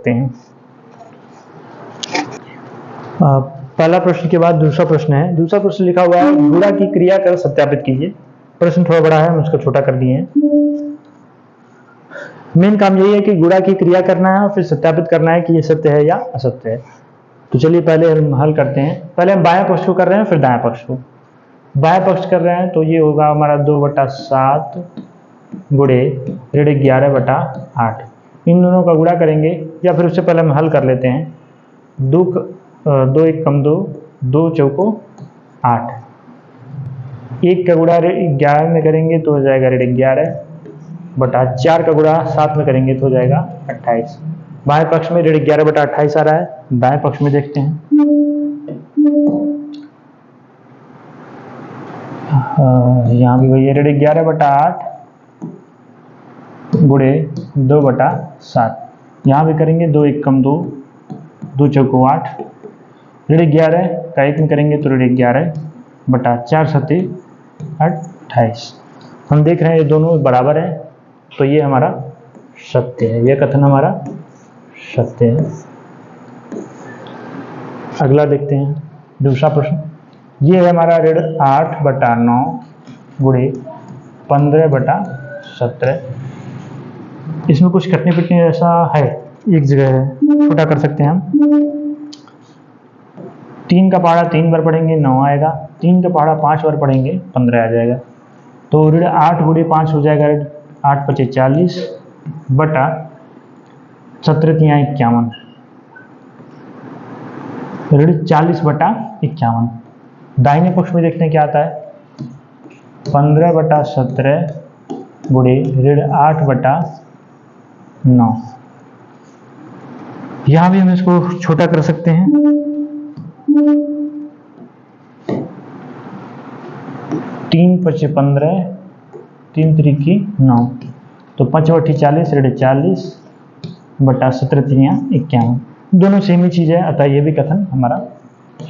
सकते हैं। पहला प्रश्न के बाद दूसरा प्रश्न है। दूसरा प्रश्न लिखा हुआ है गुणा की क्रिया कर सत्यापित कीजिए। प्रश्न थोड़ा बड़ा है, हम इसको छोटा कर दिए हैं। मेन काम यही है कि गुणा की क्रिया करना है और फिर सत्यापित करना है कि ये सत्य है या असत्य है। तो चलिए पहले हम हल करते हैं। पहले हम बाएं पक्ष को कर रहे हैं, फिर दाएं पक्ष को। बाएं पक्ष कर रहे हैं तो ये होगा हमारा 2/7 गुणे ऋण 11/8। इन दोनों का गुणा करेंगे, या फिर उससे पहले हम हल कर लेते हैं। 2 1 कम 2, 2 चौको 8। 1 का गुणा 11 में करेंगे तो हो जाएगा ऋण 11/4 का गुणा 7 में करेंगे तो हो जाएगा 28। बाएं पक्ष में ऋण 11/28 आ रहा है, दाएं पक्ष में देखते हैं। यहाँ भी वही है, ऋण 11/8 गुणे 2/7। यहाँ भी करेंगे 2 1 कम 2, 2 चौको 8। ऋण 11 का 1 में करेंगे तो ऋण 11/4 7 28। हम देख रहे हैं ये दोनों बराबर है, तो ये हमारा सत्य है, यह कथन हमारा सत्य है। अगला देखते हैं दूसरा प्रश्न। ये है हमारा ऋण 8/9 गुणे 15/17। इसमें कुछ कटने पिटने जैसा है, एक जगह है, छोटा कर सकते हैं हम। 3 का पहाड़ा 3 बार पढ़ेंगे 9 आएगा, 3 का पहाड़ा 5 बार पढ़ेंगे 15 आ जाएगा। तो ऋण 8 गुणे 5 हो जाएगा 8 × 5 = 40 बटा 17 × 3 = 51। ऋण 40/51। दाहिने पक्ष में देखते हैं क्या आता है। 15/17 गुणे ऋण 8/9। यहां भी हम इसको छोटा कर सकते हैं। 3 × 5 = 15, 3 त्रिकी 9, तो 5 × 8 = 40, ऋण 40 बटा 17 × 3 = 51। दोनों सेम ही चीज है, अतः ये भी कथन हमारा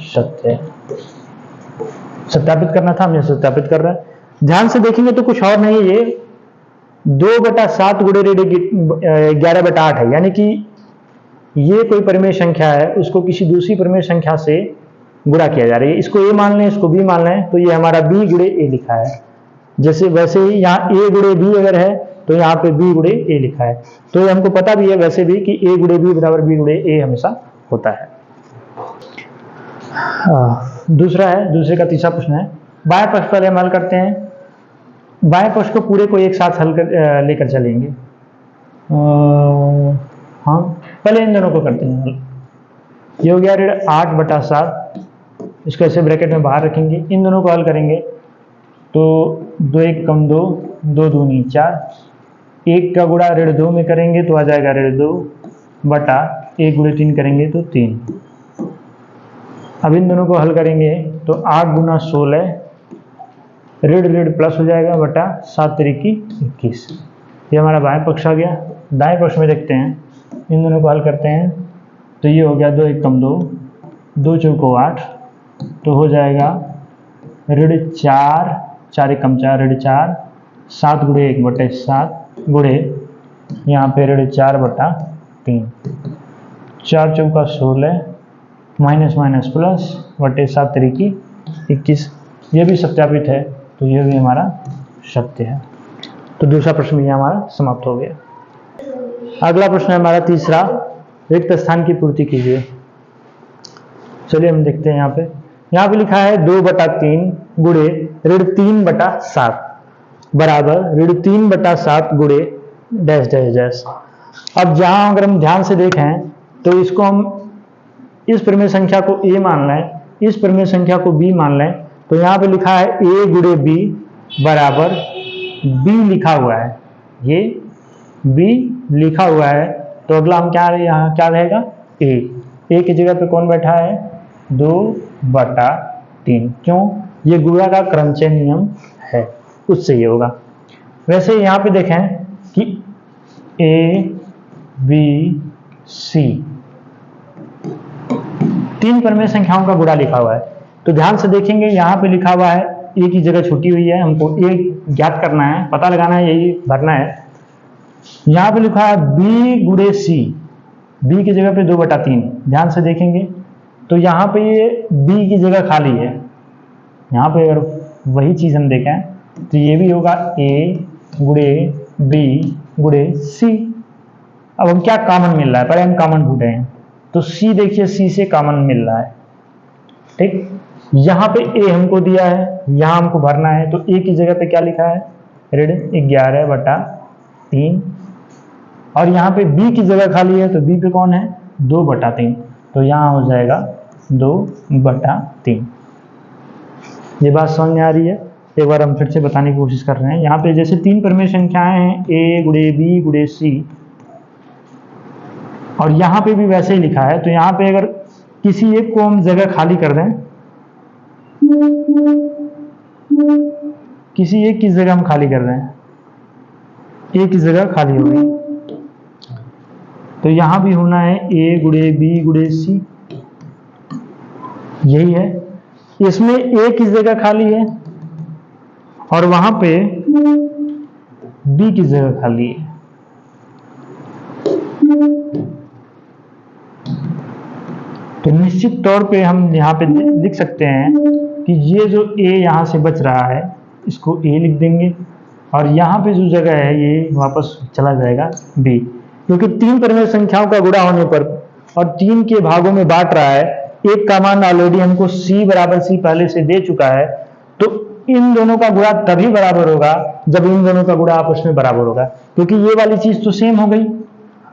सत्य है। सत्यापित करना था, हमने सत्यापित कर रहा है। ध्यान से देखेंगे तो कुछ और नहीं, ये 2/7 गुणे ऋण 11/8 है, यानी कि ये कोई परिमेय संख्या है, उसको किसी दूसरी परिमेय संख्या से गुणा किया जा रहा है। इसको ए मान लें, इसको बी मान लें, तो ये हमारा बी गुणे ए लिखा है। जैसे वैसे ही यहाँ ए गुणे बी अगर है तो यहाँ पे बी गुणे ए लिखा है। तो ये हमको पता भी है वैसे भी कि ए गुणे बी बराबर बी गुणे ए हमेशा होता है। दूसरा है, दूसरे का तीसरा प्रश्न है। बाएं पक्ष पहले हम हल करते हैं। बाएं पक्ष को पूरे को एक साथ हल कर लेकर चलेंगे। हाँ, पहले इन दोनों को करते हैं हल। ये हो गया ऋण 8/7, इसको ऐसे ब्रैकेट में बाहर रखेंगे। इन दोनों को हल करेंगे तो 2 1 कम 2, 2 दूनी 4। 1 का गुणा ऋण 2 में करेंगे तो आ जाएगा ऋण 2 बटा 1 गुणे 3 करेंगे तो 3। अब इन दोनों को हल करेंगे तो 8 × 16 ऋण ऋण प्लस हो जाएगा बटा 7 त्रिकी 21। ये हमारा बाएं पक्ष आ गया। दाएं पक्ष में देखते हैं, इन दोनों को हल करते हैं तो ये हो गया 2 1 कम 2, 2 चौको 8, तो हो जाएगा ऋण 4, 4 1 कम 4 ऋण 4, 7 गुणे 1/7 गुणे यहाँ पे ऋण 4/3, 4 चौका 16 माइनस माइनस प्लस बटे 7 त्रिकी 21। ये भी सत्यापित है, तो ये भी हमारा सत्य है। तो दूसरा प्रश्न भी हमारा समाप्त हो गया। अगला प्रश्न है हमारा तीसरा, रिक्त स्थान की पूर्ति कीजिए। चलिए हम देखते हैं। यहाँ पे लिखा है 2/3 गुणे ऋण 3/7 बराबर ऋण 3/7 गुणे डैश डैश डैश। अब जहां अगर हम ध्यान से देखें तो इसको हम इस परिमेय संख्या को a मान लें, इस परिमेय संख्या को b मान लें, तो यहाँ पे लिखा है a गुणे b बराबर b लिखा हुआ है, ये b लिखा हुआ है। तो अगला हम यहाँ क्या रहेगा, a की जगह पे कौन बैठा है, 2/3। क्यों, ये गुणा का क्रमचय नियम है, उससे ये होगा। वैसे यहाँ पे देखें कि a b c 3 परिमेय संख्याओं का गुणा लिखा हुआ है। तो ध्यान से देखेंगे, यहाँ पे लिखा हुआ है a की जगह छूटी हुई है, हमको a ज्ञात करना है, पता लगाना है, यही भरना है। यहाँ पे लिखा है b गुणे c, बी की जगह पे 2/3, ध्यान से देखेंगे तो यहाँ पे ये बी की जगह खाली है। यहाँ पे अगर वही चीज़ हम देखें तो ये भी होगा ए गुणे बी गुणे सी। अब हम क्या कॉमन मिल रहा है, पहले हम कॉमन ढूंढे हैं, तो सी देखिए सी से कॉमन मिल रहा है, ठीक। यहाँ पे ए हमको दिया है, यहाँ हमको भरना है, तो ए की जगह पे क्या लिखा है, ऋण 11/3, और यहाँ पे बी की जगह खाली है, तो बी पे कौन है 2/3, तो यहाँ हो जाएगा 2/3। ये बात समझ में आ रही है? एक बार हम फिर से बताने की कोशिश कर रहे हैं। यहाँ पे जैसे 3 परिमेय संख्याएं हैं, ए गुणे बी गुणे सी, और यहाँ पे भी वैसे ही लिखा है, तो यहाँ पे अगर किसी एक को हम जगह खाली कर दें, किसी एक की जगह हम खाली कर दें, ए की जगह खाली हो गई, तो यहाँ भी होना है ए गुणे बी गुणे सी, यही है। इसमें ए की जगह खाली है और वहां पे बी की जगह खाली है, तो निश्चित तौर पे हम यहाँ पे लिख सकते हैं कि ये जो ए यहाँ से बच रहा है इसको ए लिख देंगे, और यहाँ पे जो जगह है ये वापस चला जाएगा बी, क्योंकि 3 परिमेय संख्याओं का गुणा होने पर और 3 के भागों में बांट रहा है, एक का मान ऑलरेडी हमको c बराबर c पहले से दे चुका है, तो इन दोनों का गुणा तभी बराबर होगा जब इन दोनों का गुणा आपस में बराबर होगा, क्योंकि ये वाली चीज तो सेम हो गई।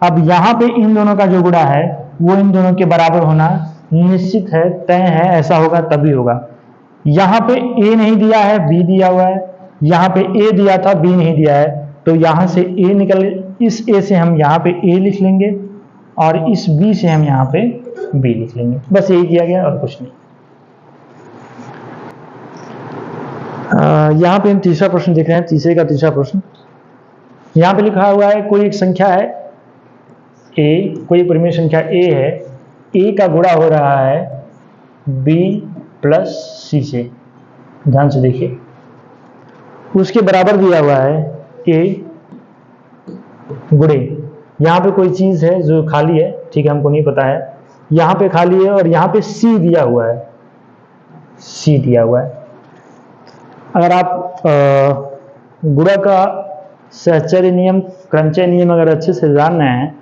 अब यहाँ पे इन दोनों का जो गुणा है वो इन दोनों के बराबर होना निश्चित है, तय है, ऐसा होगा तभी होगा। यहाँ पे a नहीं दिया है, b दिया हुआ है, यहाँ पे a दिया था, b नहीं दिया है, तो यहाँ से a निकल, इस a से हम यहाँ पे a लिख लेंगे और इस b से हम यहाँ पे b लिख लेंगे, बस यही किया गया और कुछ नहीं। यहाँ पे हम तीसरा प्रश्न देख रहे हैं, तीसरे का तीसरा प्रश्न। यहाँ पे लिखा हुआ है कोई एक संख्या है a, कोई परिमेय संख्या a है, a का गुणा हो रहा है b प्लस c से, ध्यान से देखिए, उसके बराबर दिया हुआ है a गुणे, यहाँ पे कोई चीज है जो खाली है, ठीक है, हमको नहीं पता है, यहाँ पे खाली है और यहाँ पे c दिया हुआ है, c दिया हुआ है। अगर आप गुणा का सहचर्य नियम, क्रमचय नियम अगर अच्छे से जान रहे हैं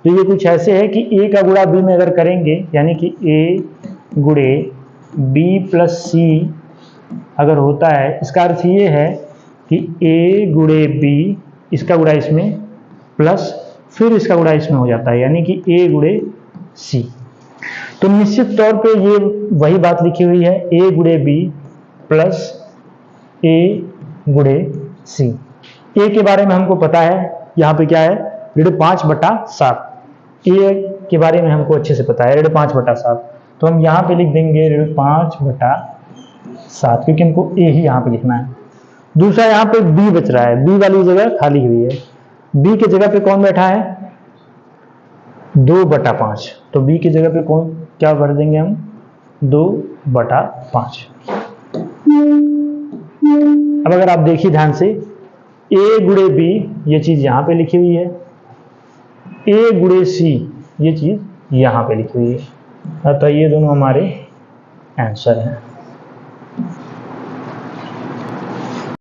तो ये कुछ ऐसे है कि a का गुणा b में अगर करेंगे, यानी कि a गुणे b प्लस c अगर होता है, इसका अर्थ ये है कि a गुणे b, इसका गुणा इसमें प्लस फिर इसका गुणा इसमें हो जाता है, यानी कि a गुणे c। तो निश्चित तौर पे ये वही बात लिखी हुई है, a गुणे b प्लस a गुणे c। a के बारे में हमको पता है, यहाँ पे क्या है, 5/7, a के बारे में हमको अच्छे से पता है 5/7, तो हम यहाँ पे लिख देंगे 5/7, क्योंकि हमको a ही यहाँ पे लिखना है। दूसरा यहाँ पे b बच रहा है, b वाली जगह खाली हुई है, b की जगह पे कौन बैठा है 2/5, तो b की जगह पे कौन क्या भर देंगे हम 2/5। अब अगर आप देखिए ध्यान से, a गुणे b ये चीज यहाँ पे लिखी हुई है, a गुणे c ये चीज यहाँ पे लिखी हुई है, अतः ये दोनों हमारे आंसर हैं।